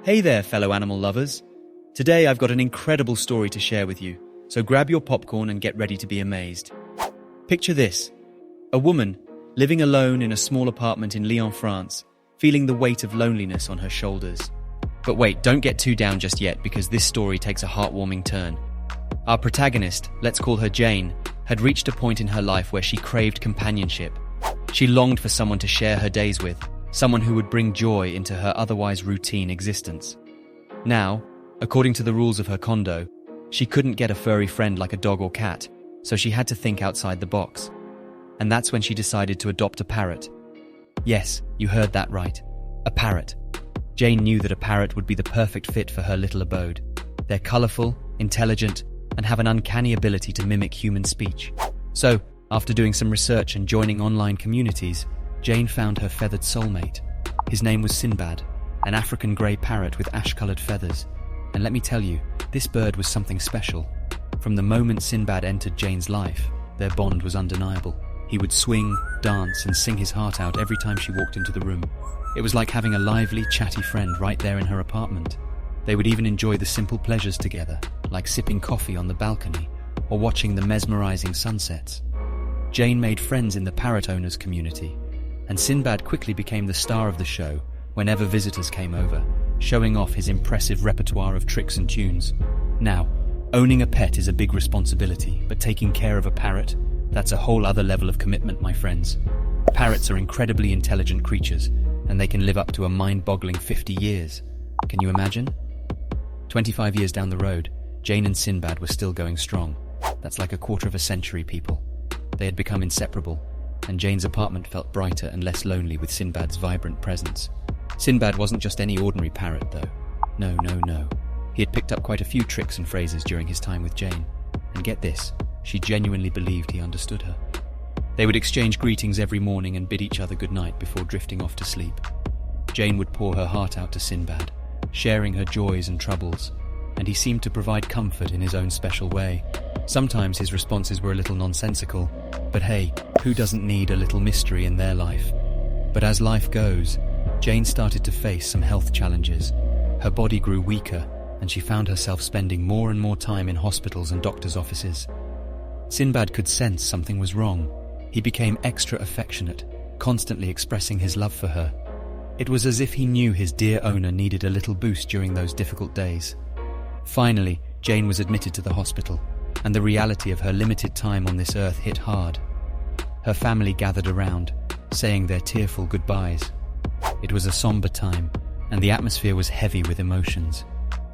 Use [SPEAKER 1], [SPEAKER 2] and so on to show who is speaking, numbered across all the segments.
[SPEAKER 1] Hey there, fellow animal lovers. Today I've got an incredible story to share with you, so grab your popcorn and get ready to be amazed. Picture this: a woman living alone in a small apartment in Lyon, France, feeling the weight of loneliness on her shoulders. But wait, don't get too down just yet, because this story takes a heartwarming turn. Our protagonist, let's call her Jane, had reached a point in her life where she craved companionship. She longed for someone to share her days with, someone who would bring joy into her otherwise routine existence. Now, according to the rules of her condo, she couldn't get a furry friend like a dog or cat, so she had to think outside the box. And that's when she decided to adopt a parrot. Yes, you heard that right. A parrot. Jane knew that a parrot would be the perfect fit for her little abode. They're colourful, intelligent, and have an uncanny ability to mimic human speech. So, after doing some research and joining online communities, Jane found her feathered soulmate. His name was Sinbad, an African grey parrot with ash-coloured feathers. And let me tell you, this bird was something special. From the moment Sinbad entered Jane's life, their bond was undeniable. He would swing, dance, and sing his heart out every time she walked into the room. It was like having a lively, chatty friend right there in her apartment. They would even enjoy the simple pleasures together, like sipping coffee on the balcony or watching the mesmerizing sunsets. Jane made friends in the parrot owners community, and Sinbad quickly became the star of the show whenever visitors came over, showing off his impressive repertoire of tricks and tunes. Now, owning a pet is a big responsibility, but taking care of a parrot, that's a whole other level of commitment, my friends. Parrots are incredibly intelligent creatures, and they can live up to a mind-boggling 50 years. Can you imagine? 25 years down the road, Jane and Sinbad were still going strong. That's like a quarter of a century, people. They had become inseparable, and Jane's apartment felt brighter and less lonely with Sinbad's vibrant presence. Sinbad wasn't just any ordinary parrot, though. No. He had picked up quite a few tricks and phrases during his time with Jane. And get this, she genuinely believed he understood her. They would exchange greetings every morning and bid each other goodnight before drifting off to sleep. Jane would pour her heart out to Sinbad, sharing her joys and troubles, and he seemed to provide comfort in his own special way. Sometimes his responses were a little nonsensical, but hey, who doesn't need a little mystery in their life? But as life goes, Jane started to face some health challenges. Her body grew weaker, and she found herself spending more and more time in hospitals and doctors' offices. Sinbad could sense something was wrong. He became extra affectionate, constantly expressing his love for her. It was as if he knew his dear owner needed a little boost during those difficult days. Finally, Jane was admitted to the hospital, and the reality of her limited time on this earth hit hard. Her family gathered around, saying their tearful goodbyes. It was a somber time, and the atmosphere was heavy with emotions.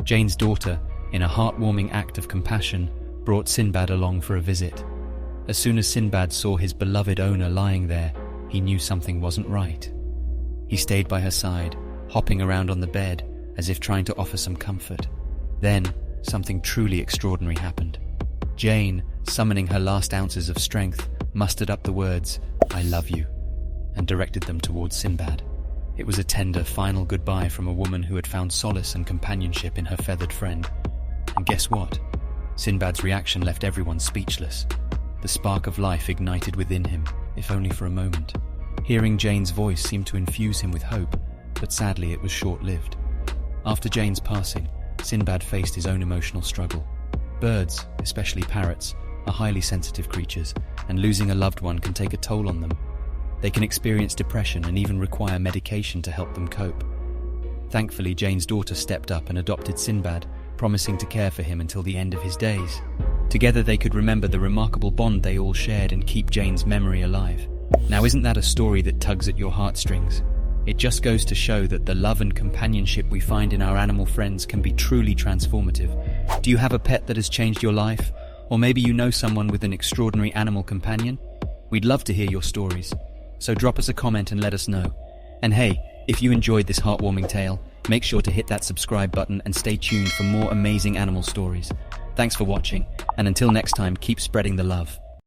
[SPEAKER 1] Jane's daughter, in a heartwarming act of compassion, brought Sinbad along for a visit. As soon as Sinbad saw his beloved owner lying there, he knew something wasn't right. He stayed by her side, hopping around on the bed, as if trying to offer some comfort. Then, something truly extraordinary happened. Jane, summoning her last ounces of strength, mustered up the words, "I love you," and directed them towards Sinbad. It was a tender, final goodbye from a woman who had found solace and companionship in her feathered friend. And guess what? Sinbad's reaction left everyone speechless. The spark of life ignited within him, if only for a moment. Hearing Jane's voice seemed to infuse him with hope, but sadly it was short-lived. After Jane's passing, Sinbad faced his own emotional struggle. Birds, especially parrots, are highly sensitive creatures, and losing a loved one can take a toll on them. They can experience depression and even require medication to help them cope. Thankfully, Jane's daughter stepped up and adopted Sinbad, promising to care for him until the end of his days. Together they could remember the remarkable bond they all shared and keep Jane's memory alive. Now, isn't that a story that tugs at your heartstrings? It just goes to show that the love and companionship we find in our animal friends can be truly transformative. Do you have a pet that has changed your life? Or maybe you know someone with an extraordinary animal companion? We'd love to hear your stories. So drop us a comment and let us know. And hey, if you enjoyed this heartwarming tale, make sure to hit that subscribe button and stay tuned for more amazing animal stories. Thanks for watching, and until next time, keep spreading the love.